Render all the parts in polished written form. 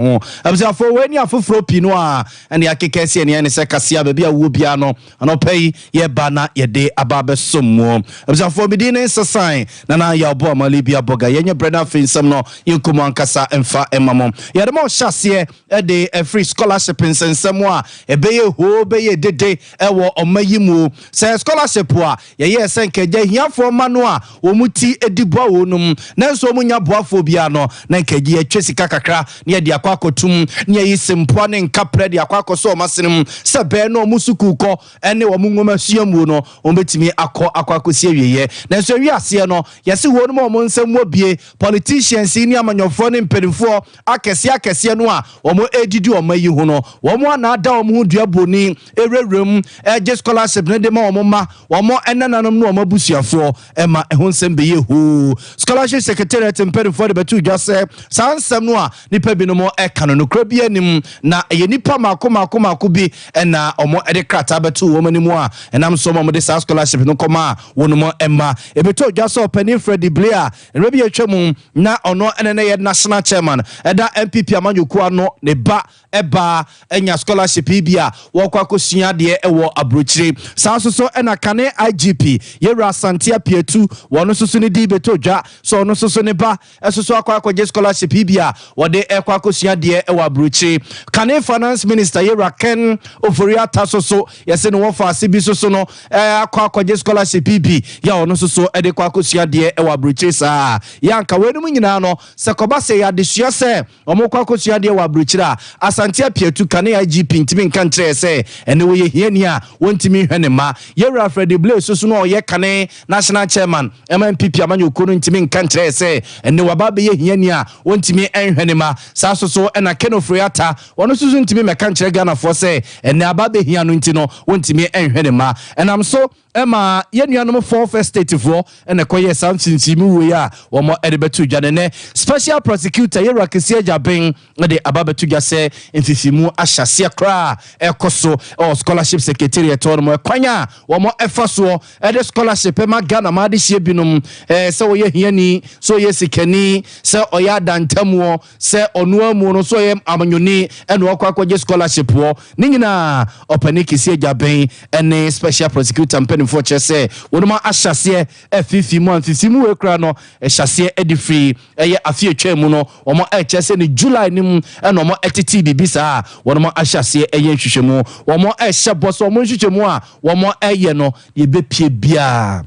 Absafo when you for Pinoa and the Akekesi and the Sekasia baby Wubiano and Opay ye bana ye de ababe sumo. Absafo Medina is a sign Nana ya bo Malibia Boga Yenya Brenda Fin Samno Yukuman Kasa and Fa Emamom. Ye the more chassis a day a free scholarship in Samoa a bay ho bay de day ewo omayimu say scholarship wa ye senke je hia for manua omuti edibo wonum nanso munya boafobia no na nkeji etwesika kakra ne de akwakotum ne yisimpo ne nkapre de akwakoso omasenem se be no musuku ko ene wo munwoma suamu no ombetimi akwakosi awieye nanso wiase no yese wonum omo nsam obie politicians ni amanyofo ne mpedifo akese no a omo edidi omayi hu no omo na ada omo hu duaboni ewrewrem eje scholarship ne de ma omo ma omo enananom no omo busuafo ema ehonsem be yehu scholarship secretariat mpedifo de betu dwase sansem no a nipa binomo ekano no krabia nim na ye nipa mako bi na omo ede krata betu wo manimu a enam so omo de scholarship no koma wonomo ema ebetu dwase opani Freddy Blair rebi atwam na ono enene ye national chairman eda MPP amanyoku ano ne ba eba enya scholarship bia wo kwakosua de ewo abrochire sanso ena kane IGP yera santia pietu wono soso ne di betu dwa so ono soso ne ba esoso akwakoje scholarship bia wode ekwakosua de ewo abrochire kane finance minister yera Ken Oforia tasoso yese no wo fa asibi soso no akwakoje scholarship bi ya ono soso ede kwakosua de ewo abrochire sa yanka wenum nyina no sekoba se ya de sua se omo kwakosua de ewo abrochire asantia pietu kane IGP ntimi nka ntre se ene wo ye hiani a wontimi hwene ma yera Freddy Blair soso no ye kane national chairman MPP amanyoku no ntimi nka ntre se ene waba be ye hiani a wontimi enhwene ma sa soso ena Ken Ofriata wono soso ntimi meka ntre Ghana for se ene aba be hiano ntino wontimi enhwene ma enam so ema yenuanom for first state for ene koye samsinsimu we ya womo edebetu dwanene special prosecutor yera Kesi Jaben de ababetu dwase mfisimu ahyase kra ekoso scholarship secretariat ono kwanya womo efaso ede scholarship ma Ghana ma de hie binum se wo ye hiani so ye sikani se oya dantamu se onu amu no so ye amanyoni ene okwakoje scholarship wo ninyina opani Kesi Jaben ene special prosecutor for chese wonuma ahyase mfisimu we kra no ehyase edifri eye afie twemu no omo chese ni July nim ene omo etiti bibisa wonuma ahyase eye hwehwemu omo ehye boso omo hwehwemu a womo eye no ye bepie bia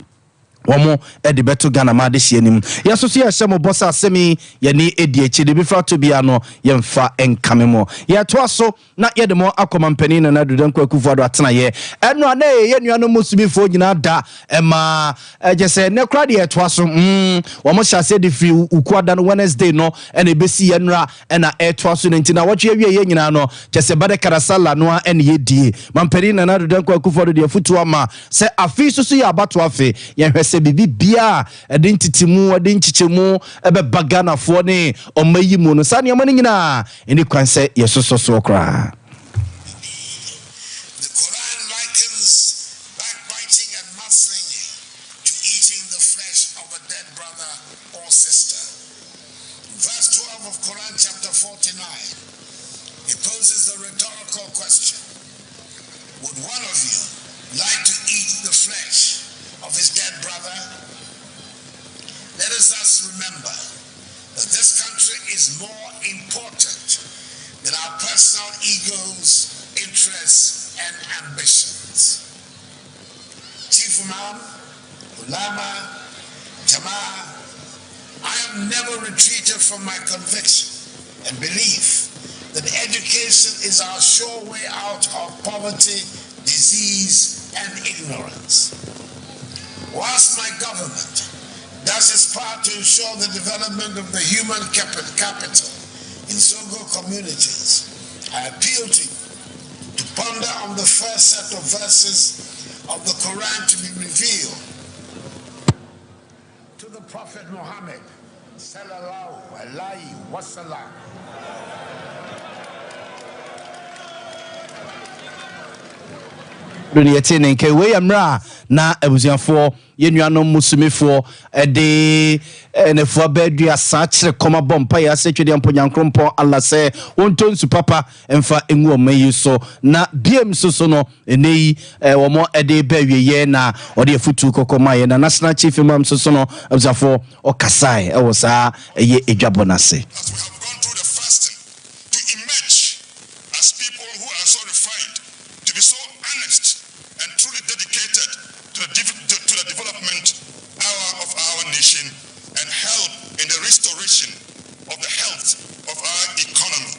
womo edi beto Ghana ma de hienim yeso so ye hyemo bossa asemi ye ni edi echi de bifra to bia no ye mfa enkamemo ye to aso na ye de mo akomampani na dudan kwakufu ado atena ye eno ana ye nuano musubifo nyina da ema je se ne kra de ye to aso womo hyase de fi ukuada no Wednesday no ena ebesi ye nra ena e to aso ntina wo twe wie ye nyina no je se bade karasala no ena ye die mampani na dudan kwakufu ado de futu ama se afi so ye abato afi ye hwese bibi bia edentitimu edentichemu ebe bagana fo ne omayimu no sane amani nyina eni kwanse yesoso so kra. Remember that this country is more important than our personal egos, interests, and ambitions. Chief Imam, Ulama, Jama'ah, I have never retreated from my conviction and belief that education is our sure way out of poverty, disease, and ignorance. Whilst my government does its part to ensure the development of the human capital in Songo communities, I appeal to you to ponder on the first set of verses of the Quran to be revealed to the Prophet Muhammad sallallahu alaihi wasallam. do ne yete ne nke we yamra na abusiafo yenuanom musumifo de nefo badua sa kire koma bompa ya se twede amponyankrompo Allah se wontonsu papa emfa enwu omayi so na biem so no enei wo mo de bawieye na ode afutu kokoma ye na national chief imam so no abusiafo okasai e wo sa eye edwabonase. And help in the restoration of the health of our economy.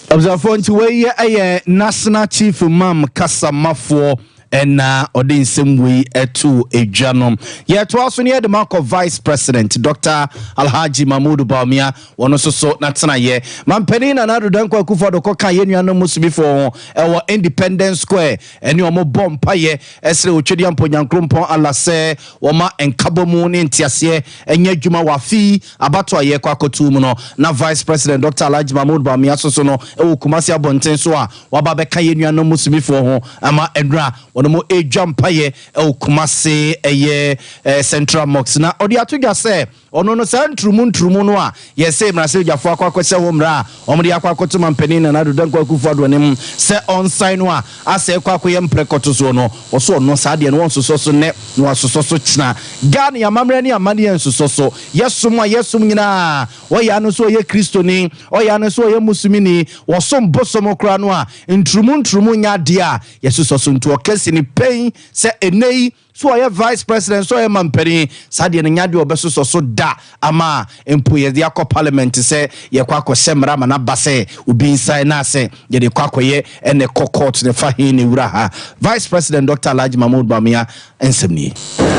Observe nti we ye national chief imam kasamafo ena odin semwe etu ejano ye to aso ne the mark of vice president Dr. Alhaji Mahmoud Bawumia wono so na tena ye mampeni na nadu danko akufo do koka ye nuano musubifo ewo Independence Square eni omo bompa ye esre otwedi amponyankrompo alase woma enkabomu ne ntiase enya dwuma wafi abato ye kwakotu mu no na vice president Dr. Alhaji Mahmoud Bawumia so no ewo Kumasi abonten so a waba beka ye nuano musubifo ho ama enra onomo ejampaye Kumasi eye Central Mox na odi atugya se ono no santrumu no a yese mrase gyafo akwakose wo mra omde akwakoto mampeni na do danko akufo adonem se on sign no a ase kwakoye mprekoto so no oso no sade no wonsoso so ne no asoso so kina Ghana ya mamre ne amane ensoso so yesum nyina oya no so ye kristoni oya no so ye musumini wosom bosom kra no a ntrumu nya de a yesoso so nto okesi ni pain se enei so ye vice president so ye mampeni sade ne nya de obesoso so da ama empoye de akọ parliament se ye kwakọ semra ma na base ubi inside na se ye de kwakọ ye ene court ne fa he ne wura ha Vice President Dr. Alhaji Mahmoud Bawumia ensemni.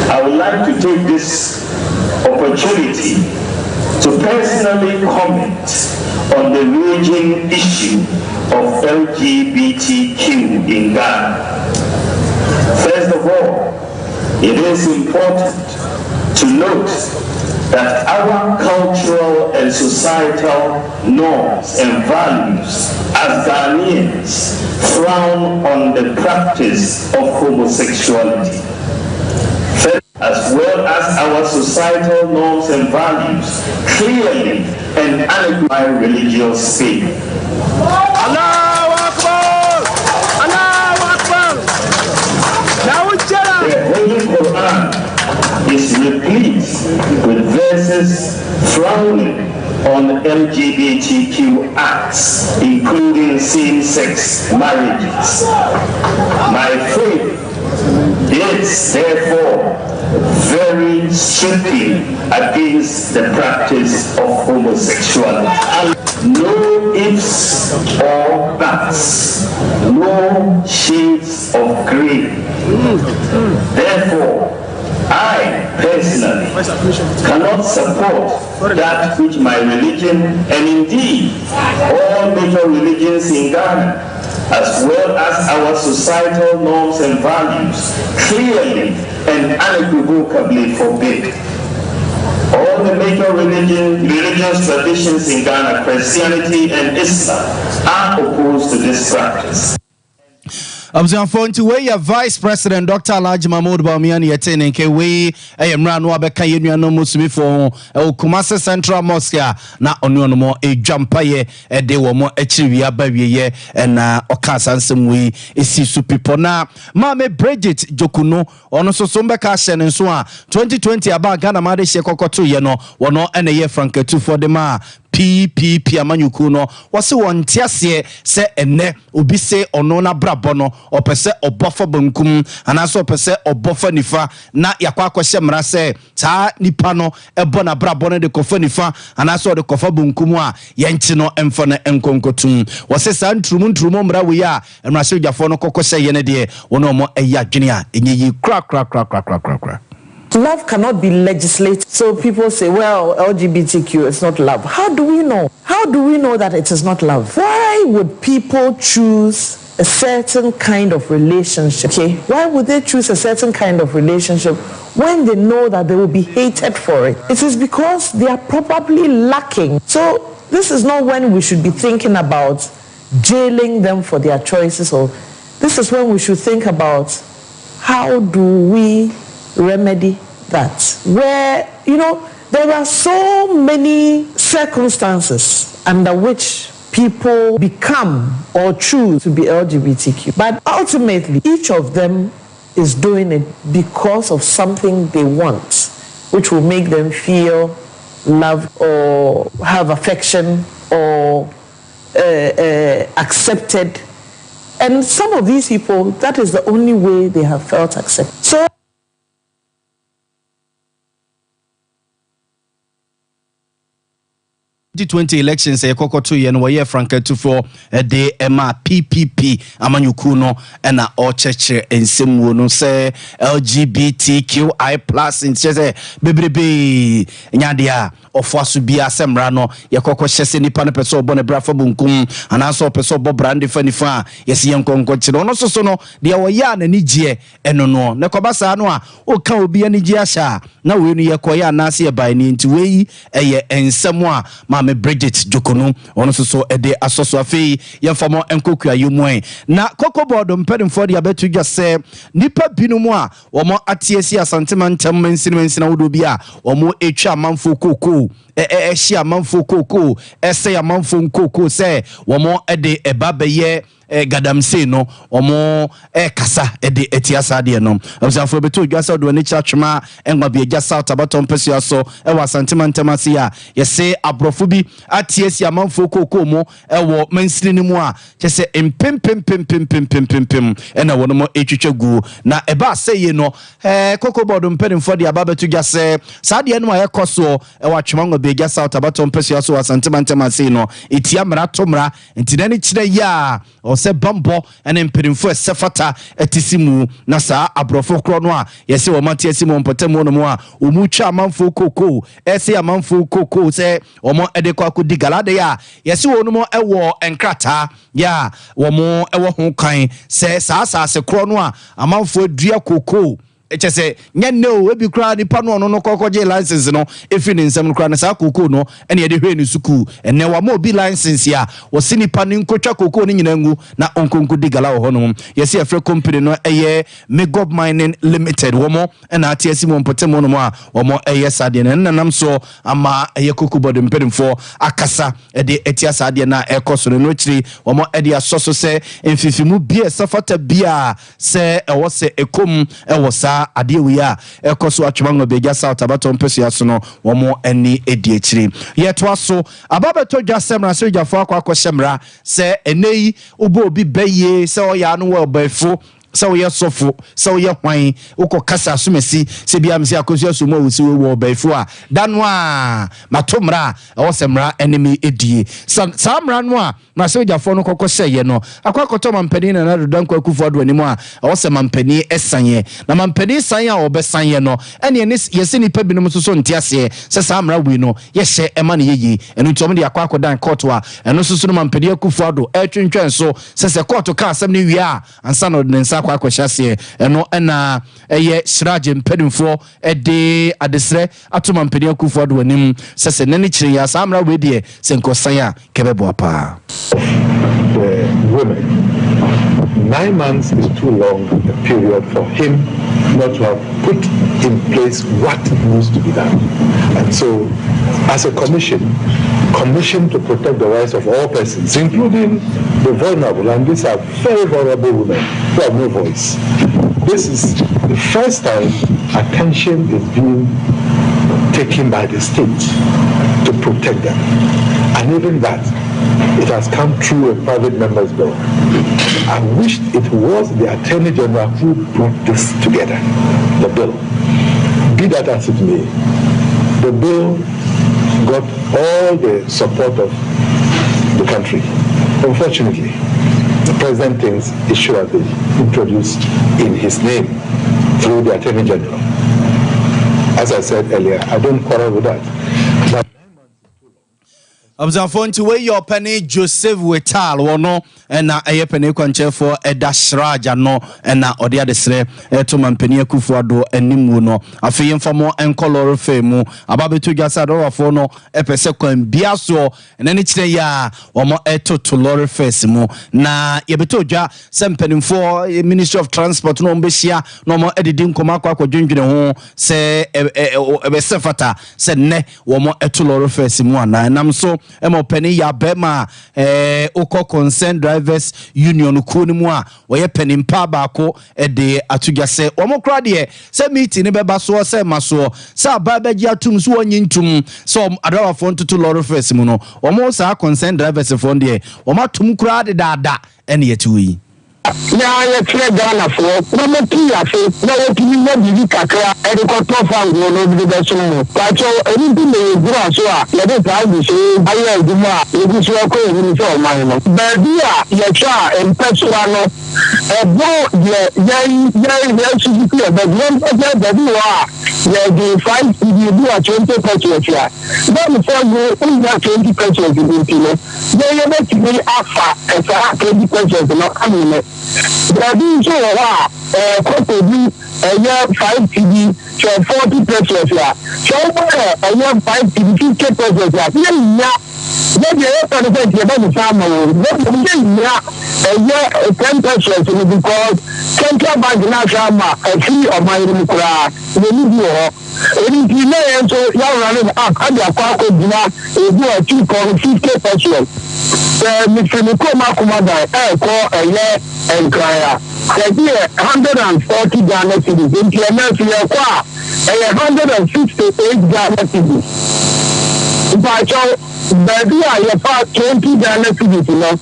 I would like to take this opportunity to personally comment on the raging issue of LGBTQ in Ghana. First of all, it is important to note that our cultural and societal norms and values as Ghanaians frown on the practice of homosexuality, as well as our societal norms and values clearly and unequivocally by religious faith. Allahu Akbar! Allahu Akbar! The Holy Quran is replete with verses frowning on LGBTQ acts, including same-sex marriages. My faith is therefore very strictly against the practice of homosexuality. No ifs or buts, no shades of grey. Therefore, I personally cannot support that which my religion and indeed all major religions in Ghana, as well as our societal norms and values, clearly and unequivocally forbid. All the major religious traditions in Ghana, Christianity and Islam, are opposed to this practice. Abzanfonti we ya Vice President Dr. Alhaji Mahmoud Bawumia ne yetene nke we emra no abeka yenuano musumifo Kumasi Central Mosque na ono mo edwampaye de wo mo akiriwia bawieye na okasa nsem we esi su people na Mame Bridget Jokuno ono so mbeka hye nso a 2020 aba Ghana ma de hye kokoto ye no wono ene ye Franketu for the ma PPP amanyuku no wose wontiase se enne obi se ono na brabo no opese obofa bankum anaso opese obofa nifa na yakwa akwhye mra se ta nipa no ebo na brabo no de kofa nifa anaso de kofa bankum a yenchi no emfa na enkonkotum wose sa ntrumu mra we a emrase ojafo no kokohye ye ne de wono mo eya dwene a enye yi kra. Love cannot be legislated. So people say, well, LGBTQ is not love. How do we know? How do we know that it is not love? Why would people choose a certain kind of relationship? Okay, why would they choose a certain kind of relationship when they know that they will be hated for it? It is because they are probably lacking. So this is not when we should be thinking about jailing them for their choices or this is when we should think about how do we remedy that. Where, there are so many circumstances under which people become or choose to be LGBTQ. But ultimately, each of them is doing it because of something they want, which will make them feel loved or have affection or accepted. And some of these people, that is the only way they have felt accepted. So 2020 elections ekokoto ye no woye franketu for de ema PPP amanyuku no na ocheche ensemu no se LGBTQI+ incheze bebrebe nyadia ofuaso bia semra no yekoko hyese nipa ne pese obone brafa bunkum anaso pese obo brande fanifa yesi yenkonko chiro no soso no de woya na nigye eno no ne kobasa no a oka obi anigye asha na we no yekoya anase ye bai ni nti we eye ensemu a me Bridget Jokonu ono so ede asoso afei yemfamo enkokua yumwe na kokoboard mpedemfo de abetu dwase nipa binumu a omo atiesi asantema ntem mensina wodo bia omo etwa manfo koko ehia amanfo koko ese amanfo koko se omo ede ebabeye gadamse no omo kasa ede etiasa de no abusafo beto dwasa do ne chachma engba bia ja south abaton pesia so wa santema ntemase ya yese abrofo bi atiesi amanfo koko mo wo mansini ni mu a kyese empem ena wono mo etwetwa gu na eba seye no koko board mpedemfo de ababeto dwase saa de no ayekoso wa twema bia ja south abaton pesia so wa santema ntemase no etia mra to mra ntinani kire ya se bambo ene mpedemfo esefata etisimu na saa abrofo kro no a yese wo matiasimu mpotemu no mu a omutwa amanfo koko ese amanfo koko se omo ede kwa kudi galade ya yesi wo no mo ewo enkrata ya wo mo ewo ho kan se saa se kro no a amanfo dua koko echese nyane o ebi kra ni pano no kokoje license no efi ni nsem kra na saa koko no ene yede hwe ni suku ene wa mo bi license ya wo sini pani nkotwa koko ni nyina ngu na onkonko digala wo hono yesi afre company no eye Megob Mining Limited wo mo na atiasi mo mpotemo no mo a wo mo eye sade na nanam so ama eye koko bodem pedemfo akasa ede etiasa ade na ekoso no chiri wo mo ede asoso se emfifimu bia safata bia se ewo se ekom ewo sa ade wi a ekoso atwemango beja south abaton pesia so no wo mo ani edi chiri yeto aso ababeto dwasemra se dwafo akwa semra se enei obo obi beye se oya no wo bafo so we sofo so ye hwan uko kasa sumesi se bia msi akosu so mo wusi wo baifu a danwa matomra o semra enemy edie samra no a na se ojafo no kokose ye no akwakoto mampani na dodan kwa kufu ado animu a o se mampani esanye na mampani sanye a obesanye no ene yesi ni pa binum so ntiase se samra wi no ye hye ema ne yeyi eno ntom de akwakodan court a eno so no mampani akufu ado etwentwen so se court ka asem ne wi a ansa no de nsa kwa kwashase eno na eye shiraje mpedimfo ede adesre atoma mpedi akufo do anim sese nani kire ya samra we de senkosan a kebebo apa the women. 9 months is too long a period for him not to have put in place what needs to be done. And so, as a commission to protect the rights of all persons, including the vulnerable, and these are very vulnerable women who have no voice. This is the first time attention is being taken by the state to protect them. And even that, it has come through a private member's bill. I wish it was the Attorney General who brought this together, the bill. Be that as it may, the bill got all the support of the country. Unfortunately, the President thinks it should have been introduced in his name through the Attorney General. As I said earlier, I don't quarrel with that. But Observe nti we your penny Joseph Wetal wono na eye penny kwanche for eda shraja no na ode adesre to mampeni akufo ado animu no afeye mfamo enkolor femu ababetu gwasa do wafo no epese kwan biaso na ne kire ya omo eto lorry face mu na yebeto dwa sempenimfo Ministry of Transport no mbehia no mo edidi nkoma akwa dwendwene ho se ebese fata se ne womo eto lorry face mu ana nam so emo penny ya bema oko concern drivers union kuni mu a woye penimpa baako de atugase omo kra de se meeting ne beba so se maso sa babaji atum so wonyintum so adawa fo ntutu lorry face mu no omo sa concern drivers fo de omo atum kra de dada ene yetuyi na ye tire Ghana for no me ti afi na ye ti ni bibi kakra e de ko to fa ngo no bi de so mo pa cho eni bi le gura so a ye de ta bi se aye eduma e bi so ko e ni so man no ba dia ye cha en pesua no e bo ye su bi e ba di wa ye di 5 bi do a 20 pesos ya then for you only 20 pesos bi no ye be ti bi afa e fa 20 pesos no amine Brady so Kotobi 5 TB so 40 pesos ya. So 5 TB 50 pesos ya. Maybe I don't know about the family. Maybe 10 pesos because central bank now shama a fee of my mukra. Any delay so you running up and the aqua dina a 2.50 pesos. Mr. Nikoma Kumada call a year and cry. The 140 Ghana cedis implement your qua 168 Ghana cedis. Baby, I have 20 Ghana cedis, you know,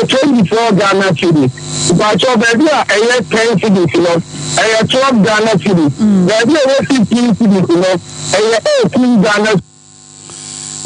24 Ghana cedis. But your baby, I have 10 cedis, you know, I have 12 Ghana cedis. Baby, I have 15 cedis, you know, I have 18 Ghana cedis.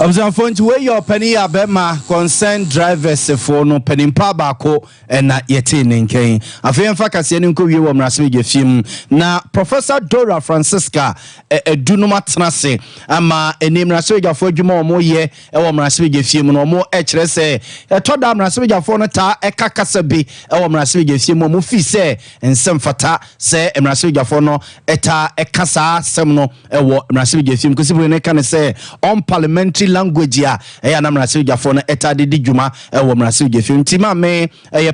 Observe to where your penny abema concern drivers for no penimpa bako na yete nenken afem fakase ne nko wie wo mrasme gefim na Professor Dora Francisca edunuma tenase ama enim mrasme gafo adwuma omo ye wo mrasme gefim no omo kire se etoda mrasme gafo no ta ekakasa bi wo mrasme gefim omo fi se ensem fata se mrasme gafo no eta ekasa sem no wo mrasme gefim kosibu ne kan se on parliamentary language ya na mrasiri jafo na etade di djuma wo mrasiri jafo ntima me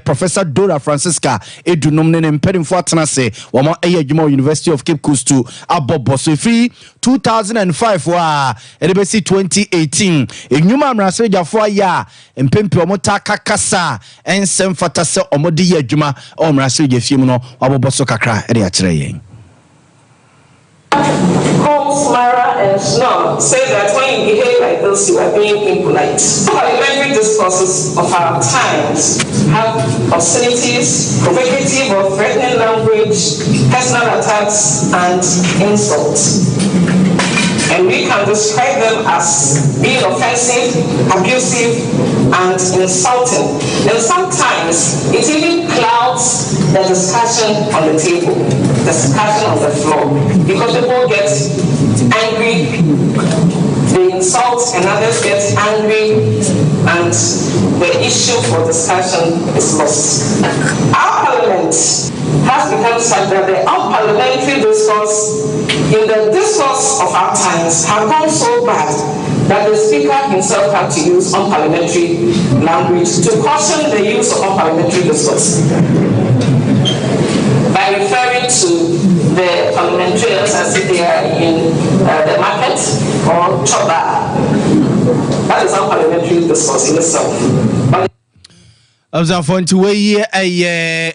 Professor Dora Francisca edunum ne mpedimfo atenase wo mo djuma University of Cape Coast to abobo so free 2005 wa edebesi 2018 enyuma mrasiri jafo ya mpempe wo ta kakasa ensem fata se omodi ya djuma o mrasiri jafo no abobo so kakra ede a kire yen Holmes, Mara, and Snow say that when you behave like this, you are being impolite. Parliamentary discourses of our times have obscenities, provocative or threatening language, personal attacks, and insults. And we can describe them as being offensive, abusive, and insulting. And sometimes it even clouds the discussion on the table, the discussion on the floor, because people get angry, they insult, and others get angry, and the issue for discussion is lost. Our parliament has become such that the unparliamentary discourse in the discourse of our times have gone so bad that the speaker himself had to use unparliamentary language to caution the use of unparliamentary discourse by referring to the parliamentarians as if they are in the market or choba. That is unparliamentary discourse in itself. Observe we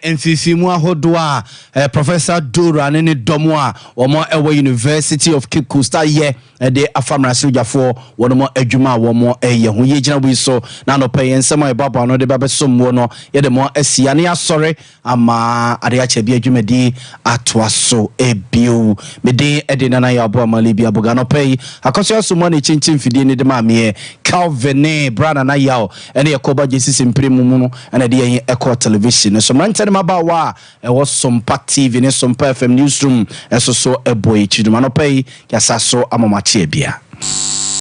mfifimu ahodo a Professor Dora ne domo a omo ewo University of Cape Coast ye de afamra sojafo wono adwuma womo ye ho ye gina bu so na no pay ensema e baba no de babesom no ye de mo asia ne asore ama ade acha bi adwumadi atwaso ebio me de ede nana ya abo amali bi aboga no pay akoso so mo ne chinchin fidie ne de ma me Calvin brana na yawo ene yakoba Jesus impremu mu no and the Echo Television. So man tell about wa was Sompa TV ne Sompa FM newsroom so a boy chidumano pay yasa so amamachi bia.